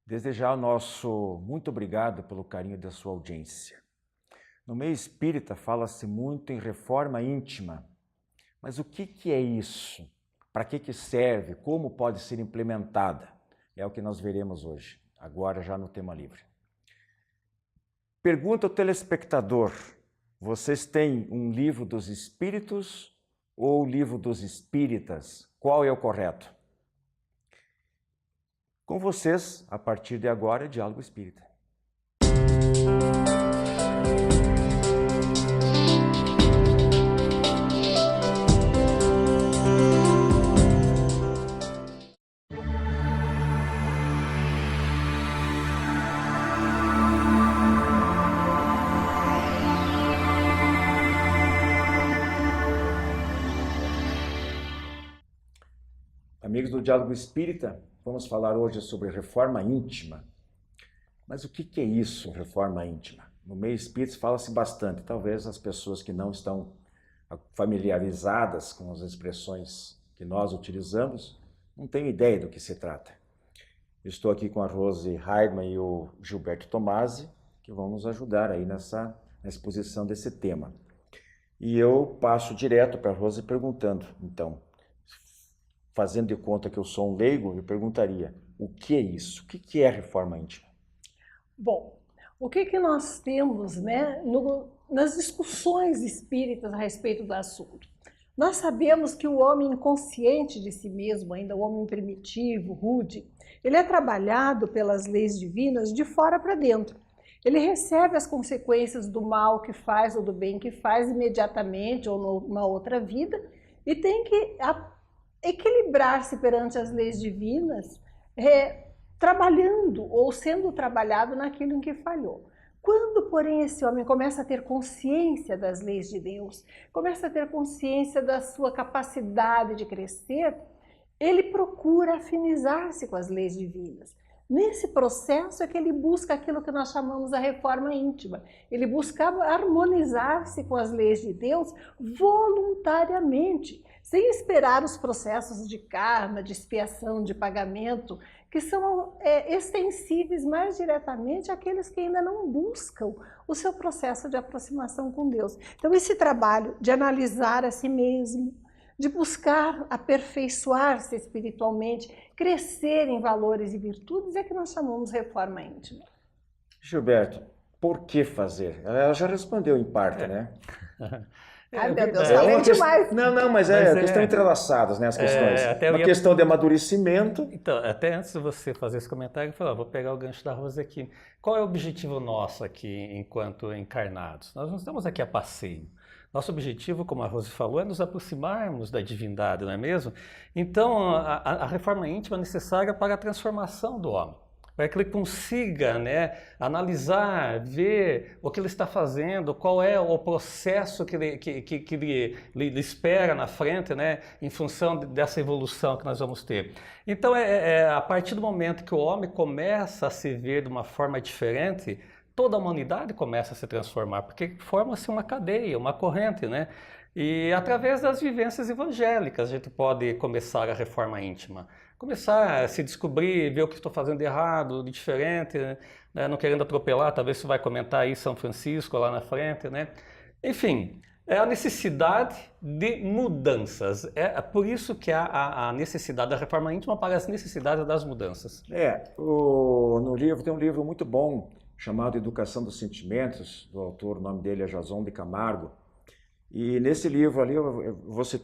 Desejar o nosso muito obrigado pelo carinho da sua audiência. No meio espírita fala-se muito em reforma íntima, mas o que é isso? Para que serve? Como pode ser implementada? É o que nós veremos hoje, agora já no tema livre. Pergunta ao telespectador, vocês têm um livro dos espíritos ou o livro dos espíritas? Qual é o correto? Com vocês, a partir de agora, Diálogo Espírita. Amigos do Diálogo Espírita, vamos falar hoje sobre reforma íntima. Mas o que é isso, reforma íntima? No meio espírita fala-se bastante, talvez as pessoas que não estão familiarizadas com as expressões que nós utilizamos não tenham ideia do que se trata. Estou aqui com a Rose Heidmann e o Gilberto Tomasi, que vão nos ajudar aí na exposição desse tema. E eu passo direto para a Rose perguntando, então, fazendo de conta que eu sou um leigo, eu perguntaria, o que é isso? O que é a reforma íntima? Bom, o que nós temos, né, nas discussões espíritas a respeito do assunto? Nós sabemos que o homem inconsciente de si mesmo, ainda o homem primitivo, rude, ele é trabalhado pelas leis divinas de fora para dentro. Ele recebe as consequências do mal que faz ou do bem que faz imediatamente ou numa outra vida e tem que equilibrar-se perante as leis divinas, trabalhando ou sendo trabalhado naquilo em que falhou. Quando, porém, esse homem começa a ter consciência das leis de Deus, começa a ter consciência da sua capacidade de crescer, ele procura afinizar-se com as leis divinas. Nesse processo é que ele busca aquilo que nós chamamos a reforma íntima. Ele busca harmonizar-se com as leis de Deus voluntariamente, sem esperar os processos de karma, de expiação, de pagamento, que são extensíveis mais diretamente àqueles que ainda não buscam o seu processo de aproximação com Deus. Então, esse trabalho de analisar a si mesmo, de buscar aperfeiçoar-se espiritualmente, crescer em valores e virtudes, é que nós chamamos reforma íntima. Gilberto, por que fazer? Ela já respondeu em parte, né? Ai, meu Deus, falei demais. Não, mas questão entrelaçadas, né, as questões. Uma questão de amadurecimento. Então, até antes de você fazer esse comentário, eu falei, vou pegar o gancho da Rose aqui. Qual é o objetivo nosso aqui, enquanto encarnados? Nós não estamos aqui a passeio. Nosso objetivo, como a Rose falou, é nos aproximarmos da divindade, não é mesmo? Então, a reforma íntima é necessária para a transformação do homem, para que ele consiga, né, analisar, ver o que ele está fazendo, qual é o processo que ele espera na frente, né, em função dessa evolução que nós vamos ter. Então, a partir do momento que o homem começa a se ver de uma forma diferente, toda a humanidade começa a se transformar, porque forma-se uma cadeia, uma corrente, né? E através das vivências evangélicas a gente pode começar a reforma íntima. Começar a se descobrir, ver o que estou fazendo de errado, de diferente, né? Não querendo atropelar, talvez você vai comentar aí São Francisco lá na frente, né? Enfim, é a necessidade de mudanças. É por isso que há a necessidade da reforma íntima para as necessidades das mudanças. No livro, tem um livro muito bom chamado Educação dos Sentimentos, do autor, o nome dele é Jason de Camargo. E nesse livro ali, eu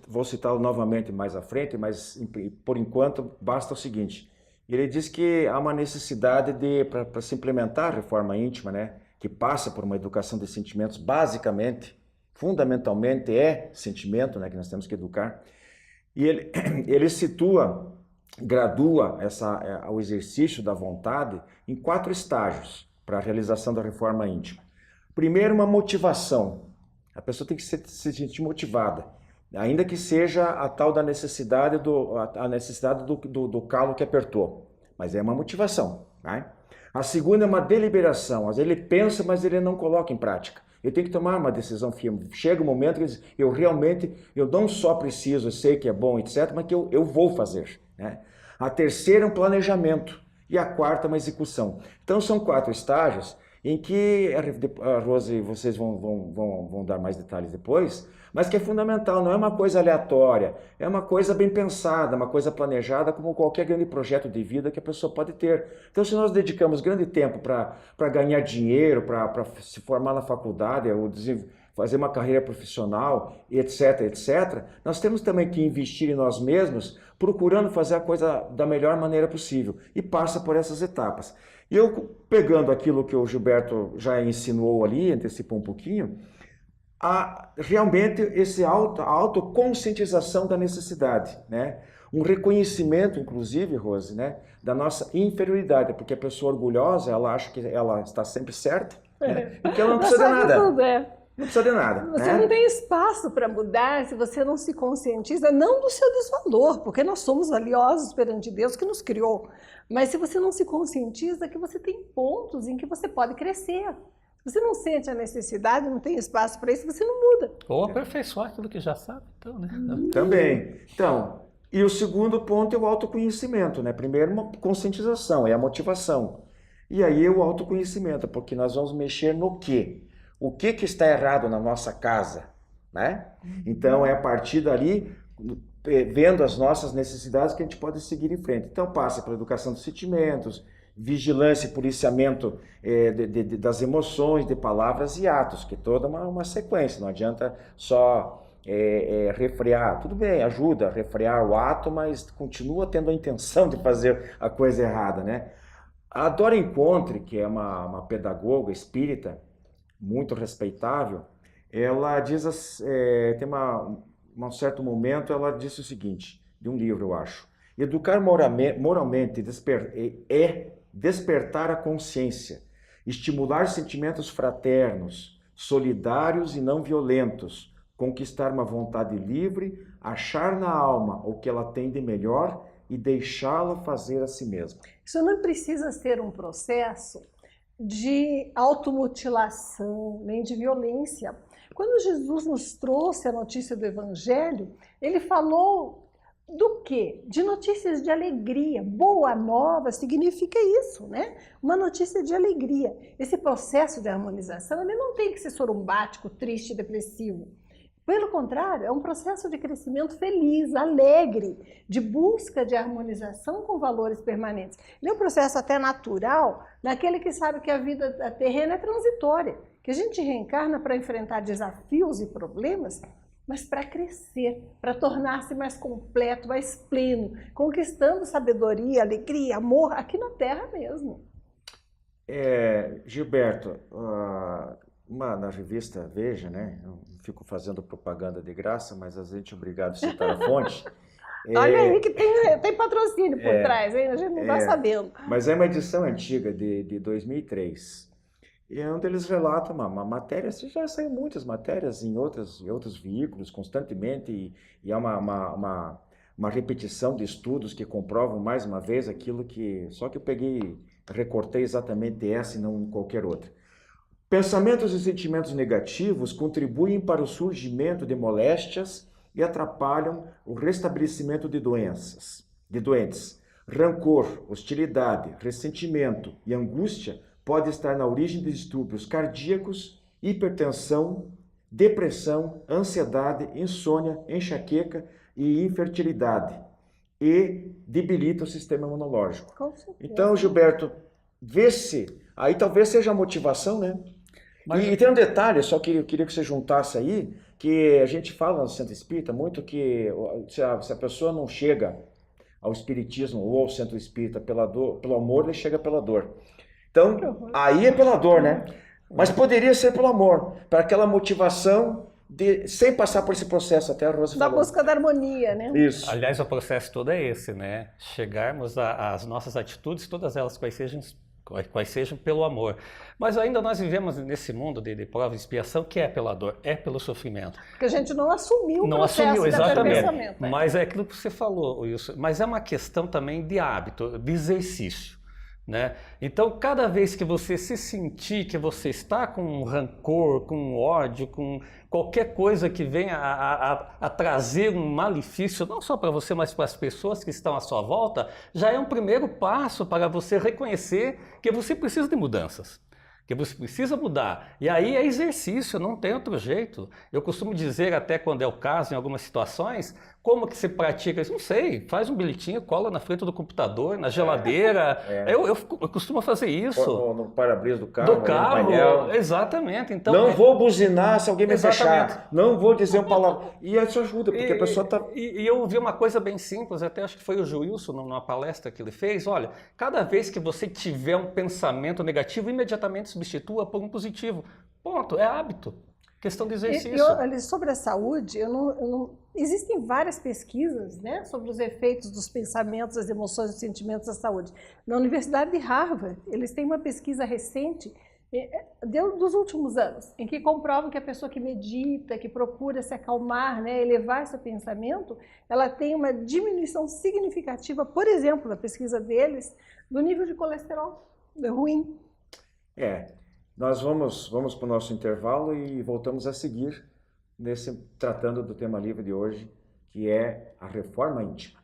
vou citá-lo novamente mais à frente, mas por enquanto basta o seguinte. Ele diz que há uma necessidade para se implementar a reforma íntima, né, que passa por uma educação de sentimentos, basicamente, fundamentalmente é sentimento, né, que nós temos que educar. E ele gradua o exercício da vontade em 4 estágios para a realização da reforma íntima. Primeiro, uma motivação. A pessoa tem que se sentir motivada, ainda que seja a tal da necessidade do calo que apertou, mas é uma motivação, né? A segunda é uma deliberação. Às vezes ele pensa, mas ele não coloca em prática. Ele tem que tomar uma decisão firme. Chega um momento que ele diz, eu não só preciso, eu sei que é bom, etc., mas que eu vou fazer, né? A terceira é um planejamento. e a quarta uma execução. Então são 4 estágios em que a Rose, vocês vão dar mais detalhes depois, mas que é fundamental, não é uma coisa aleatória, é uma coisa bem pensada, uma coisa planejada, como qualquer grande projeto de vida que a pessoa pode ter. Então, se nós dedicamos grande tempo para ganhar dinheiro, para se formar na faculdade, ou fazer uma carreira profissional, etc, etc, nós temos também que investir em nós mesmos, procurando fazer a coisa da melhor maneira possível, e passa por essas etapas. E eu, pegando aquilo que o Gilberto já ensinou ali, antecipou um pouquinho, realmente a autoconscientização da necessidade, né? Um reconhecimento, inclusive, Rose, né, da nossa inferioridade, porque a pessoa orgulhosa, ela acha que ela está sempre certa, né? Porque ela não precisa de nada. Não precisa de nada. Você né? não tem espaço para mudar se você não se conscientiza, não do seu desvalor, porque nós somos valiosos perante Deus que nos criou, mas se você não se conscientiza que você tem pontos em que você pode crescer. Você não sente a necessidade, não tem espaço para isso, você não muda. Ou aperfeiçoar aquilo que já sabe, então, né? Também. Então, e o segundo ponto é o autoconhecimento, né? Primeiro, uma conscientização, é a motivação. E aí o autoconhecimento, porque nós vamos mexer no quê? O que está errado na nossa casa, né? Então, é a partir dali, vendo as nossas necessidades, que a gente pode seguir em frente. Então, passa pela educação dos sentimentos, vigilância e policiamento das emoções, de palavras e atos, que é toda uma sequência, não adianta só refrear. Tudo bem, ajuda a refrear o ato, mas continua tendo a intenção de fazer a coisa errada, né? A Dora Encontre, que é uma pedagoga espírita, muito respeitável, ela diz, tem um certo momento, ela disse o seguinte, de um livro, eu acho: educar moralmente é despertar a consciência, estimular sentimentos fraternos, solidários e não violentos, conquistar uma vontade livre, achar na alma o que ela tem de melhor e deixá-la fazer a si mesma. Isso não precisa ser um processo de automutilação, nem de violência. Quando Jesus nos trouxe a notícia do Evangelho, ele falou do quê? De notícias de alegria. Boa nova significa isso, né? Uma notícia de alegria. Esse processo de harmonização, ele não tem que ser sorumbático, triste, depressivo. Pelo contrário, é um processo de crescimento feliz, alegre, de busca de harmonização com valores permanentes. Ele é um processo até natural, naquele que sabe que a vida terrena é transitória, que a gente reencarna para enfrentar desafios e problemas, mas para crescer, para tornar-se mais completo, mais pleno, conquistando sabedoria, alegria, amor, aqui na Terra mesmo. Gilberto, na revista Veja, né? Eu fico fazendo propaganda de graça, mas a gente é obrigado a citar a fonte. Olha aí que tem patrocínio por trás, hein? A gente não está sabendo. Mas é uma edição antiga, de 2003, e onde eles relatam uma matéria, já saiu muitas matérias em outros veículos constantemente, e há uma repetição de estudos que comprovam mais uma vez aquilo que... Só que eu recortei exatamente essa e não qualquer outra. Pensamentos e sentimentos negativos contribuem para o surgimento de moléstias e atrapalham o restabelecimento de doentes. Rancor, hostilidade, ressentimento e angústia podem estar na origem de distúrbios cardíacos, hipertensão, depressão, ansiedade, insônia, enxaqueca e infertilidade, e debilita o sistema imunológico. Então, Gilberto, vê-se, aí talvez seja a motivação, né? E tem um detalhe, só que eu queria que você juntasse aí, que a gente fala no Centro Espírita muito que se a pessoa não chega ao Espiritismo ou ao Centro Espírita pelo amor, ele chega pela dor. Então, aí é pela dor, né? Mas poderia ser pelo amor, para aquela motivação sem passar por esse processo, até a Rosa falou. Da busca da harmonia, né? Isso. Aliás, o processo todo é esse, né? Chegarmos às nossas atitudes, todas elas quais sejam pelo amor. Mas ainda nós vivemos nesse mundo de prova e expiação que é pela dor, é pelo sofrimento. Porque a gente não assumiu o processo assumiu, exatamente. Pensamento. Mas é aquilo que você falou, Wilson. Mas é uma questão também de hábito, de exercício. né? Então, cada vez que você se sentir que você está com um rancor, com um ódio, com qualquer coisa que venha a trazer um malefício, não só para você, mas para as pessoas que estão à sua volta, já é um primeiro passo para você reconhecer que você precisa de mudanças. Que você precisa mudar. E aí é exercício, não tem outro jeito. Eu costumo dizer, até quando é o caso, em algumas situações, como que se pratica isso? Não sei, faz um bilhetinho, cola na frente do computador, na geladeira. Eu costumo fazer isso. No para-brisa do carro, Do no carro, painel. exatamente. Então, Não vou buzinar se alguém me Exatamente. fechar. Não vou dizer uma palavra. E isso ajuda, porque a pessoa está... E eu ouvi uma coisa bem simples, até acho que foi o Joilson, numa palestra que ele fez. Olha, cada vez que você tiver um pensamento negativo, imediatamente substitua por um positivo. Ponto, é hábito. Questão de exercício. Sobre a saúde, existem várias pesquisas, né, sobre os efeitos dos pensamentos, das emoções, dos sentimentos da saúde. Na Universidade de Harvard, eles têm uma pesquisa recente dos últimos anos, em que comprovam que a pessoa que medita, que procura se acalmar, né, elevar seu pensamento, ela tem uma diminuição significativa, por exemplo, na pesquisa deles, do nível de colesterol ruim. Nós vamos para o nosso intervalo e voltamos a seguir tratando do tema livre de hoje, que é a reforma íntima.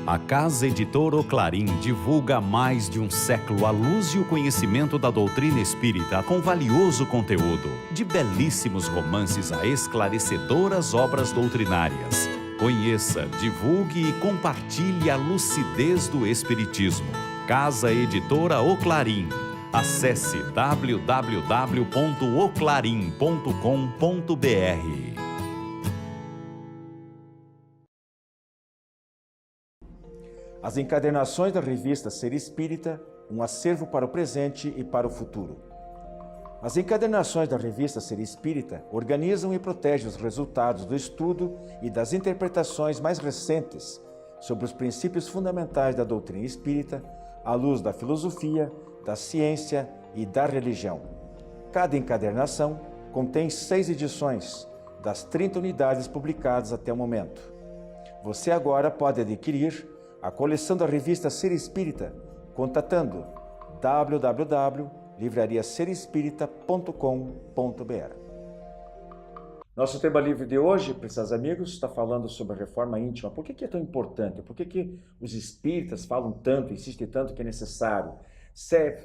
A Casa Editora Clarim divulga há mais de um século a luz e o conhecimento da doutrina espírita com valioso conteúdo, de belíssimos romances a esclarecedoras obras doutrinárias. Conheça, divulgue e compartilhe a lucidez do Espiritismo. Casa Editora Oclarim. Acesse www.oclarim.com.br. As encadernações da revista Ser Espírita, um acervo para o presente e para o futuro. As encadernações da revista Ser Espírita organizam e protegem os resultados do estudo e das interpretações mais recentes sobre os princípios fundamentais da doutrina espírita, à luz da filosofia, da ciência e da religião. Cada encadernação contém 6 edições, das 30 unidades publicadas até o momento. Você agora pode adquirir a coleção da revista Ser Espírita, contatando www.livrariaserespirita.com.br. Nosso tema livre de hoje, prezados amigos, está falando sobre a reforma íntima. Por que é tão importante? Por que os espíritas falam tanto, insistem tanto que é necessário?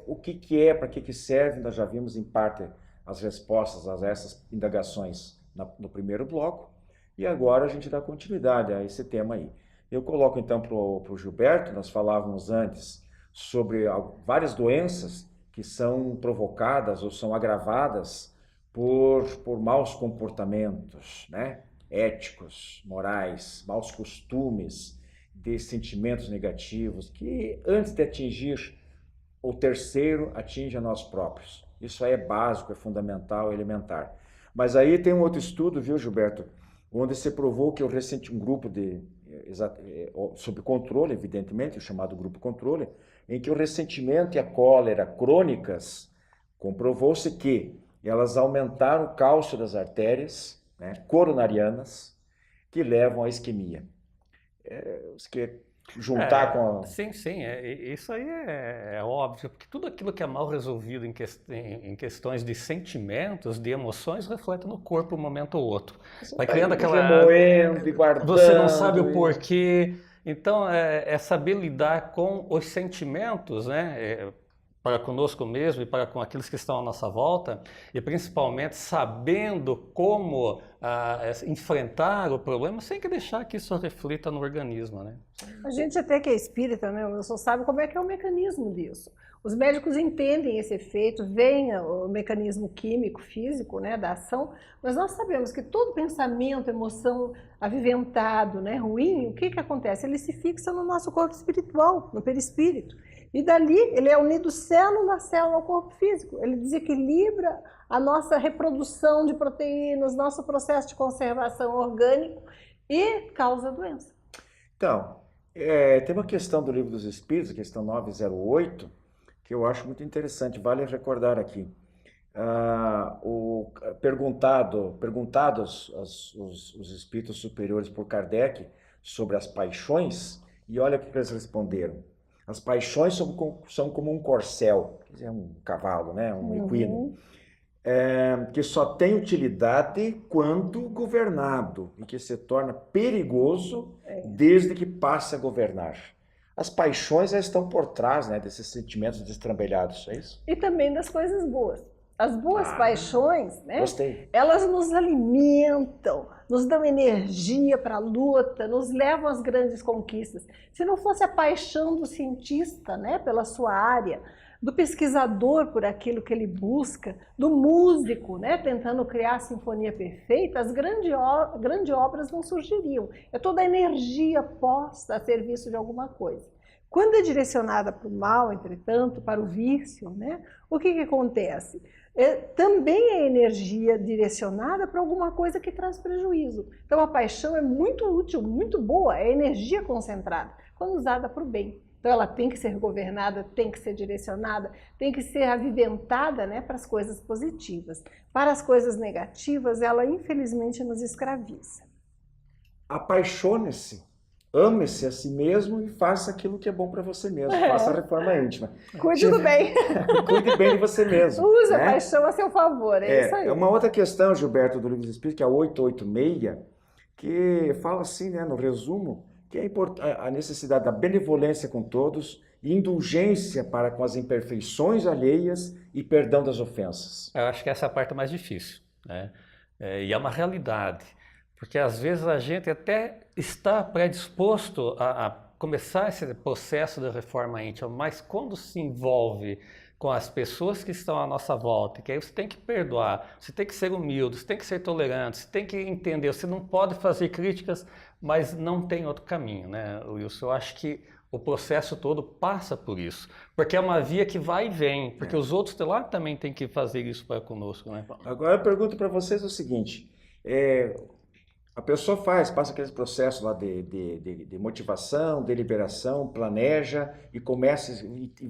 O que é, para que serve? Nós já vimos em parte as respostas a essas indagações no primeiro bloco, e agora a gente dá continuidade a esse tema aí. Eu coloco então para o Gilberto. Nós falávamos antes sobre várias doenças que são provocadas ou são agravadas por maus comportamentos, né? Éticos, morais, maus costumes, de sentimentos negativos, que antes de atingir o terceiro, atinge a nós próprios. Isso aí é básico, é fundamental, é elementar. Mas aí tem um outro estudo, viu, Gilberto, onde se provou que um grupo sob controle, evidentemente, o chamado grupo controle, em que o ressentimento e a cólera crônicas, comprovou-se que elas aumentaram o cálcio das artérias, né, coronarianas, que levam à isquemia. Juntar com a... Sim, isso aí é óbvio, porque tudo aquilo que é mal resolvido em questões de sentimentos, de emoções, reflete no corpo um momento ou outro. Vai criando aquela... remoendo e guardando. Você não sabe o porquê. Então, é saber lidar com os sentimentos, né? Para conosco mesmo e para com aqueles que estão à nossa volta, e principalmente sabendo como enfrentar o problema sem que deixar que isso reflita no organismo, né? A gente até que é espírita, né, só sabe como é que é o mecanismo disso. Os médicos entendem esse efeito, veem o mecanismo químico, físico, né, da ação, mas nós sabemos que todo pensamento, emoção aviventado, né, ruim, o que acontece? Ele se fixa no nosso corpo espiritual, no perispírito. E dali ele é unido célula a célula ao corpo físico. Ele desequilibra a nossa reprodução de proteínas, nosso processo de conservação orgânico e causa doença. Então, tem uma questão do Livro dos Espíritos, questão 908, que eu acho muito interessante, vale recordar aqui. Perguntados os espíritos superiores por Kardec sobre as paixões, E olha o que eles responderam. As paixões são como um corcel, quer dizer, um cavalo, né? Um equino, que só tem utilidade quando governado e que se torna perigoso desde que passe a governar. As paixões estão por trás, né, desses sentimentos destrambelhados, é isso? E também das coisas boas. As boas paixões, né? Gostei. Elas nos alimentam, nos dão energia para a luta, nos levam às grandes conquistas. Se não fosse a paixão do cientista, né, pela sua área, do pesquisador por aquilo que ele busca, do músico, né, tentando criar a sinfonia perfeita, as grandes obras não surgiriam. É toda a energia posta a serviço de alguma coisa. Quando é direcionada para o mal, entretanto, para o vício, né, o que acontece? Também é energia direcionada para alguma coisa que traz prejuízo. Então a paixão é muito útil, muito boa, é energia concentrada, quando usada para o bem. Então ela tem que ser governada, tem que ser direcionada, tem que ser aviventada, né, para as coisas positivas. Para as coisas negativas, ela infelizmente nos escraviza. Apaixone-se, ame-se a si mesmo e faça aquilo que é bom para você mesmo. Faça a reforma íntima. Cuide do bem. Cuide bem de você mesmo. Use né? a paixão a seu favor, é isso aí. É uma outra questão, Gilberto, do Livro dos Espíritos, que é a 886, que fala assim, né, no resumo, que é a necessidade da benevolência com todos, indulgência para com as imperfeições alheias e perdão das ofensas. Eu acho que essa é a parte mais difícil, né? E é uma realidade, porque às vezes a gente até está predisposto a começar esse processo de reforma íntima, mas quando se envolve com as pessoas que estão à nossa volta, que aí você tem que perdoar, você tem que ser humilde, você tem que ser tolerante, você tem que entender, você não pode fazer críticas, mas não tem outro caminho, né, Wilson? Eu acho que o processo todo passa por isso, porque é uma via que vai e vem, porque os outros de lá também têm que fazer isso para conosco, né? Agora eu pergunto para vocês o seguinte, a pessoa passa aquele processo lá de motivação, deliberação, planeja e começa e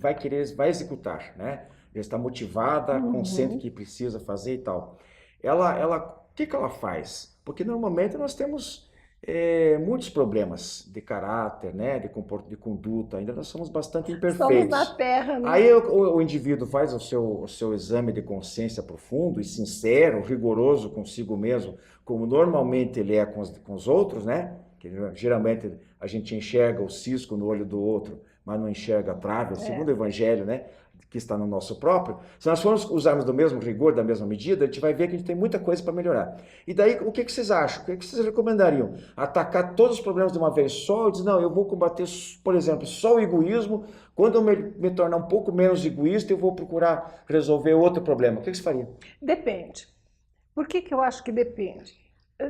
vai executar, né? Ela está motivada, consciente que precisa fazer e tal. O que ela faz? Porque normalmente nós temos muitos problemas de caráter, né? De conduta, ainda nós somos bastante imperfeitos. Somos na Terra, né? Aí o indivíduo faz o seu exame de consciência profundo e sincero, rigoroso consigo mesmo, como normalmente ele é com os outros, né? Que geralmente a gente enxerga o cisco no olho do outro, mas não enxerga a trave, segundo o Evangelho, né? Que está no nosso próprio. Se nós formos usarmos do mesmo rigor, da mesma medida, a gente vai ver que a gente tem muita coisa para melhorar. E daí, o que vocês acham? O que vocês recomendariam? Atacar todos os problemas de uma vez só? Ou dizer, não, eu vou combater, por exemplo, só o egoísmo. Quando eu me tornar um pouco menos egoísta, eu vou procurar resolver outro problema. O que vocês fariam? Depende. Por que eu acho que depende?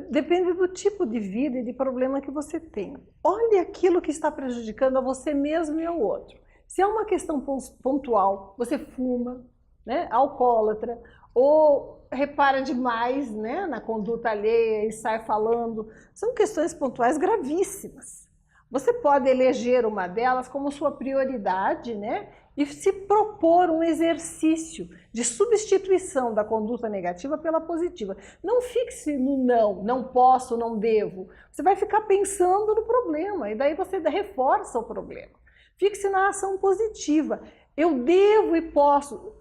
Depende do tipo de vida e de problema que você tem. Olhe aquilo que está prejudicando a você mesmo e ao outro. Se é uma questão pontual, você fuma, né, alcoólatra, ou repara demais, né, na conduta alheia e sai falando, são questões pontuais gravíssimas. Você pode eleger uma delas como sua prioridade, né, e se propor um exercício de substituição da conduta negativa pela positiva. Não fixe no não posso, não devo. Você vai ficar pensando no problema e daí você reforça o problema. Fixe na ação positiva. Eu devo e posso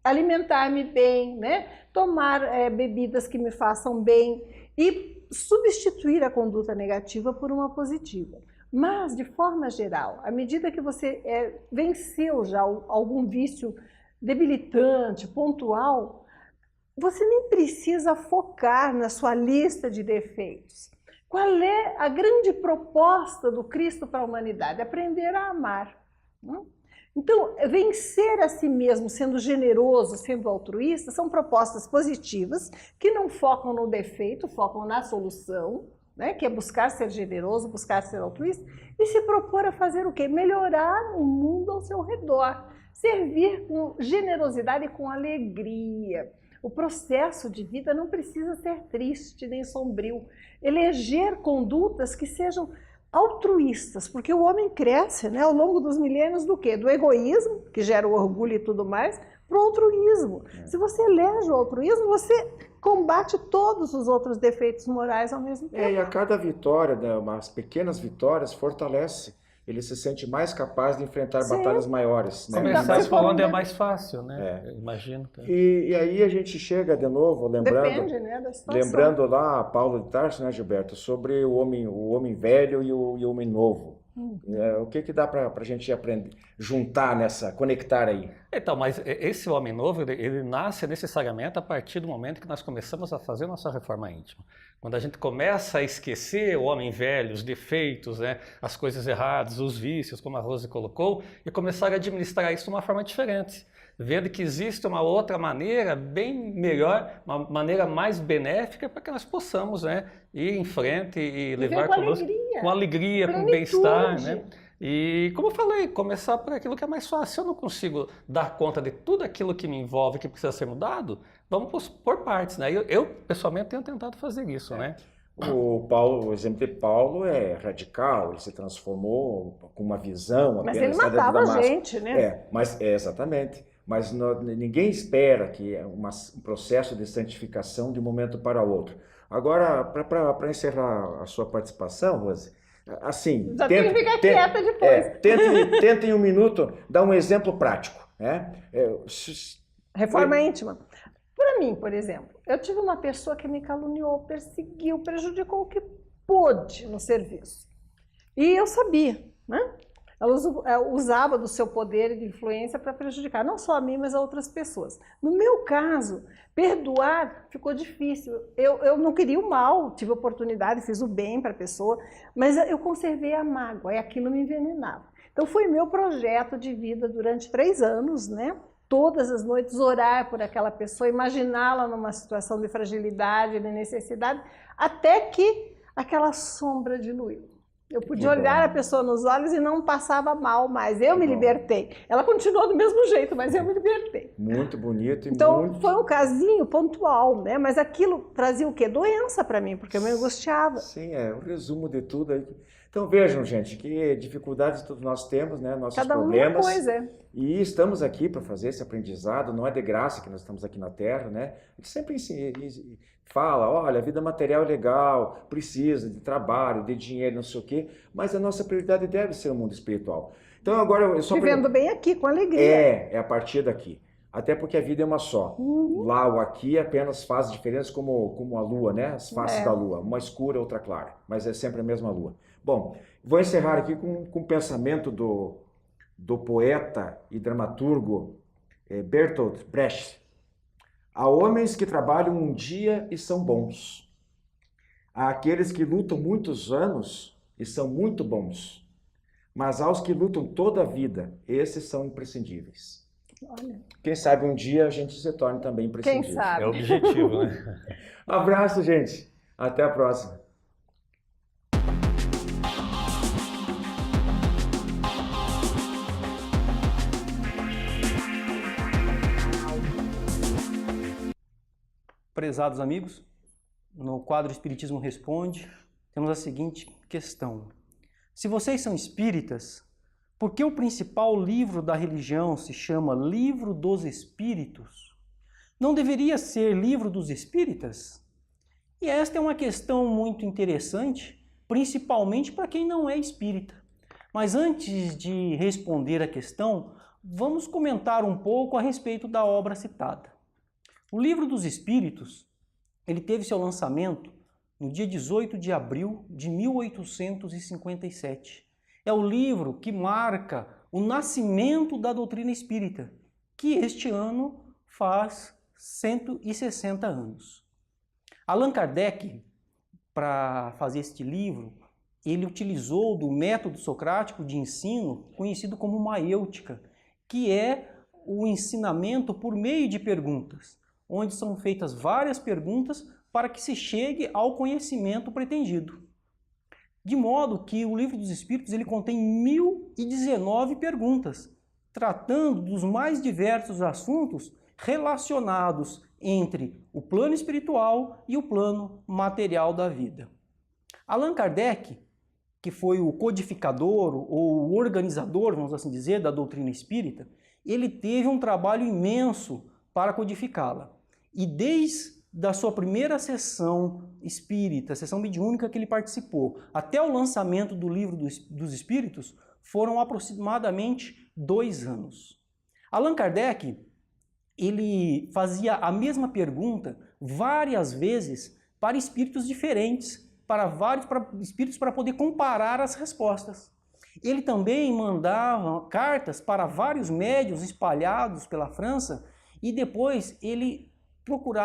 alimentar-me bem, né? Tomar bebidas que me façam bem e substituir a conduta negativa por uma positiva. Mas, de forma geral, à medida que você venceu já algum vício debilitante, pontual, você nem precisa focar na sua lista de defeitos. Qual é a grande proposta do Cristo para a humanidade? Aprender a amar. Então, vencer a si mesmo, sendo generoso, sendo altruísta, são propostas positivas que não focam no defeito, focam na solução, né? Que é buscar ser generoso, buscar ser altruísta e se propor a fazer o quê? Melhorar o mundo ao seu redor, servir com generosidade e com alegria. O processo de vida não precisa ser triste nem sombrio. Eleger condutas que sejam altruístas, porque o homem cresce, né, ao longo dos milênios do quê? Do egoísmo, que gera o orgulho e tudo mais, para o altruísmo. Se você elege o altruísmo, você combate todos os outros defeitos morais ao mesmo tempo. E a cada vitória, né, umas pequenas vitórias, fortalece. Ele se sente mais capaz de enfrentar batalhas maiores. Né? Começar falando é mais fácil, né? Imagino. Tá? E aí a gente chega de novo, lembrando, depende, né, da situação. Lembrando lá Paulo de Tarso, né, Gilberto, sobre o homem velho e o homem novo. O que dá para a gente aprender, juntar conectar aí? Então, mas esse homem novo, ele nasce necessariamente a partir do momento que nós começamos a fazer nossa reforma íntima. Quando a gente começa a esquecer o homem velho, os defeitos, né, as coisas erradas, os vícios, como a Rose colocou, e começar a administrar isso de uma forma diferente. Vendo que existe uma outra maneira bem melhor, uma maneira mais benéfica para que nós possamos, né, ir em frente e levar conosco com alegria, com bem-estar, né? E como eu falei, começar por aquilo que é mais fácil. Se eu não consigo dar conta de tudo aquilo que me envolve, que precisa ser mudado, vamos por partes, né? Eu pessoalmente tenho tentado fazer isso, né? O exemplo de Paulo é radical, ele se transformou com uma visão. Mas ele matava a gente, né? Exatamente. Mas ninguém espera que é um processo de santificação de um momento para outro. Agora, para encerrar a sua participação, Rose, assim... Já tem que ficar quieta depois. Tenta em um minuto dar um exemplo prático. Né? Reforma íntima. Para mim, por exemplo, eu tive uma pessoa que me caluniou, perseguiu, prejudicou o que pôde no serviço. E eu sabia, né? Ela usava do seu poder e de influência para prejudicar, não só a mim, mas a outras pessoas. No meu caso, perdoar ficou difícil. Eu não queria o mal, tive oportunidade, fiz o bem para a pessoa, mas eu conservei a mágoa e aquilo me envenenava. Então foi meu projeto de vida durante 3 anos, né? Todas as noites orar por aquela pessoa, imaginá-la numa situação de fragilidade, de necessidade, até que aquela sombra diluiu. Eu podia olhar a pessoa nos olhos e não passava mal mais. Eu me libertei. Ela continuou do mesmo jeito, mas eu me libertei. Muito bonito. Então, foi um casinho pontual, né? Mas aquilo trazia o quê? Doença para mim, porque eu me angustiava. Sim, é o resumo de tudo aí. Então, vejam, gente, que dificuldades todos nós temos, né? Nossos problemas. Cada uma coisa. E estamos aqui para fazer esse aprendizado. Não é de graça que nós estamos aqui na Terra, né? A gente sempre fala, olha, a vida material é legal, precisa de trabalho, de dinheiro, não sei o quê, mas a nossa prioridade deve ser o mundo espiritual. Então agora eu só vivendo bem aqui, com alegria. É a partir daqui. Até porque a vida é uma só. Lá ou aqui apenas fases diferentes, como a lua, né? As faces da lua, uma escura, outra clara, mas é sempre a mesma lua. Bom, vou encerrar aqui com o pensamento do poeta e dramaturgo Bertolt Brecht. Há homens que trabalham um dia e são bons. Há aqueles que lutam muitos anos e são muito bons. Mas há os que lutam toda a vida, esses são imprescindíveis. Olha. Quem sabe um dia a gente se torne também imprescindível. Quem sabe? É o objetivo, né? Abraço, gente. Até a próxima. Prezados amigos, no quadro Espiritismo Responde, temos a seguinte questão. Se vocês são espíritas, por que o principal livro da religião se chama Livro dos Espíritos? Não deveria ser Livro dos Espíritas? E esta é uma questão muito interessante, principalmente para quem não é espírita. Mas antes de responder a questão, vamos comentar um pouco a respeito da obra citada. O Livro dos Espíritos, ele teve seu lançamento no dia 18 de abril de 1857. É o livro que marca o nascimento da doutrina espírita, que este ano faz 160 anos. Allan Kardec, para fazer este livro, ele utilizou do método socrático de ensino, conhecido como maêutica, que é o ensinamento por meio de perguntas, onde são feitas várias perguntas para que se chegue ao conhecimento pretendido. De modo que o Livro dos Espíritos ele contém 1019 perguntas, tratando dos mais diversos assuntos relacionados entre o plano espiritual e o plano material da vida. Allan Kardec, que foi o codificador ou o organizador, vamos assim dizer, da doutrina espírita, ele teve um trabalho imenso para codificá-la. E desde a sua primeira sessão espírita, sessão mediúnica que ele participou, até o lançamento do Livro dos Espíritos, foram aproximadamente 2 anos. Allan Kardec, ele fazia a mesma pergunta várias vezes para espíritos diferentes, para vários espíritos para poder comparar as respostas. Ele também mandava cartas para vários médiuns espalhados pela França e depois ele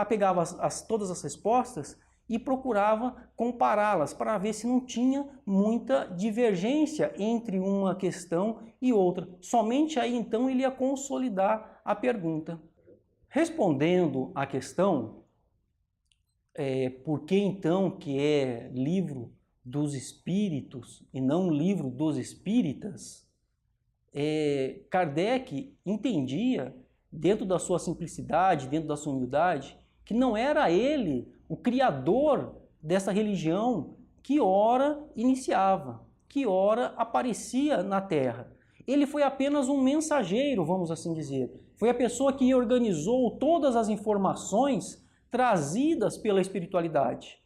pegava todas as respostas e procurava compará-las para ver se não tinha muita divergência entre uma questão e outra. Somente aí então ele ia consolidar a pergunta. Respondendo à questão, por que então que é livro dos espíritos e não livro dos espíritas, Kardec entendia, dentro da sua simplicidade, dentro da sua humildade, que não era ele o criador dessa religião que ora iniciava, que ora aparecia na Terra. Ele foi apenas um mensageiro, vamos assim dizer. Foi a pessoa que organizou todas as informações trazidas pela espiritualidade.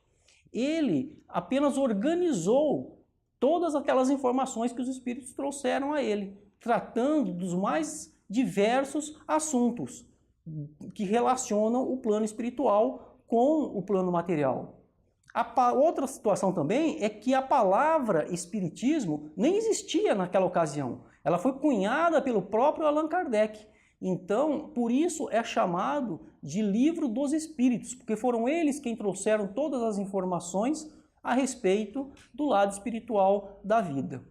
Ele apenas organizou todas aquelas informações que os espíritos trouxeram a ele, tratando dos mais diversos assuntos que relacionam o plano espiritual com o plano material. Outra situação também é que a palavra espiritismo nem existia naquela ocasião. Ela foi cunhada pelo próprio Allan Kardec. Então, por isso é chamado de Livro dos Espíritos, porque foram eles quem trouxeram todas as informações a respeito do lado espiritual da vida.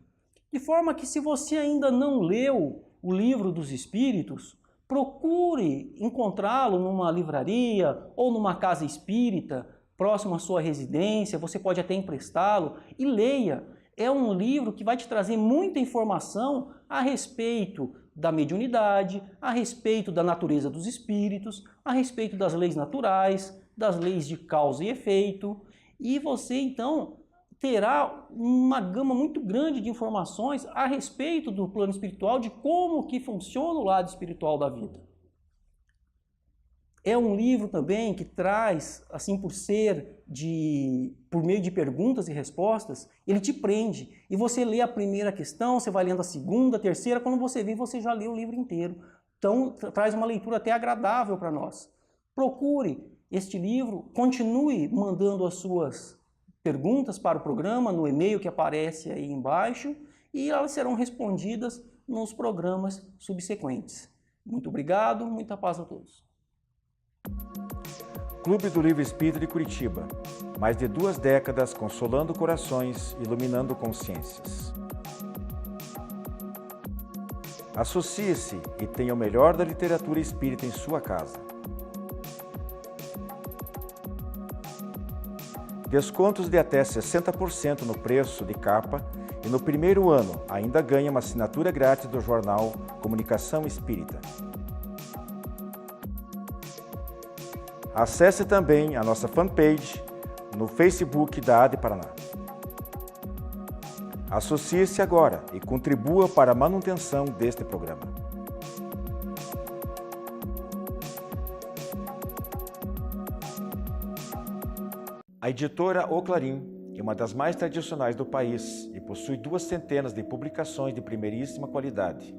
De forma que, se você ainda não leu o Livro dos Espíritos, procure encontrá-lo numa livraria ou numa casa espírita próximo à sua residência, você pode até emprestá-lo e leia. É um livro que vai te trazer muita informação a respeito da mediunidade, a respeito da natureza dos espíritos, a respeito das leis naturais, das leis de causa e efeito, e você então terá uma gama muito grande de informações a respeito do plano espiritual, de como que funciona o lado espiritual da vida. É um livro também que traz, assim por meio de perguntas e respostas, ele te prende. E você lê a primeira questão, você vai lendo a segunda, a terceira, quando você vê, você já lê o livro inteiro. Então, traz uma leitura até agradável para nós. Procure este livro, continue mandando as suas perguntas para o programa, no e-mail que aparece aí embaixo, e elas serão respondidas nos programas subsequentes. Muito obrigado, muita paz a todos. Clube do Livro Espírita de Curitiba. Mais de 2 décadas consolando corações, iluminando consciências. Associe-se e tenha o melhor da literatura espírita em sua casa. Descontos de até 60% no preço de capa e no primeiro ano ainda ganha uma assinatura grátis do jornal Comunicação Espírita. Acesse também a nossa fanpage no Facebook da AD Paraná. Associe-se agora e contribua para a manutenção deste programa. A editora O Clarim é uma das mais tradicionais do país e possui 2 centenas de publicações de primeiríssima qualidade.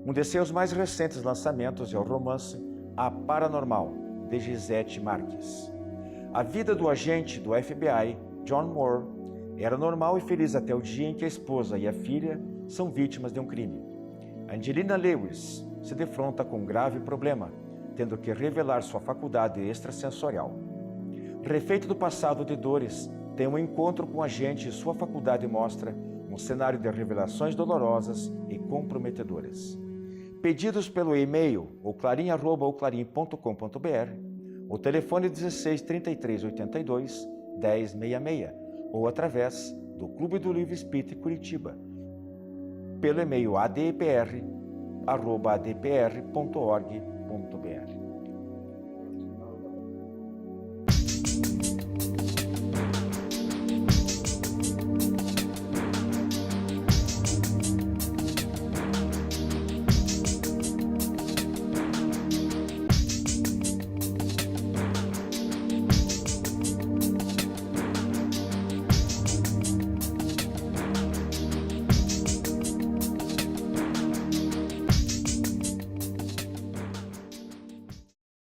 Um de seus mais recentes lançamentos é o romance A Paranormal, de Gisette Marques. A vida do agente do FBI, John Moore, era normal e feliz até o dia em que a esposa e a filha são vítimas de um crime. Angelina Lewis se defronta com um grave problema, tendo que revelar sua faculdade extrasensorial. Refeito do passado de dores, tem um encontro com o agente e sua faculdade mostra um cenário de revelações dolorosas e comprometedoras. Pedidos pelo e-mail oclarim@oclarim.com.br, o telefone 16 33 82 1066 ou através do Clube do Livro Espírita Curitiba, pelo e-mail adpr@adpr.org.br.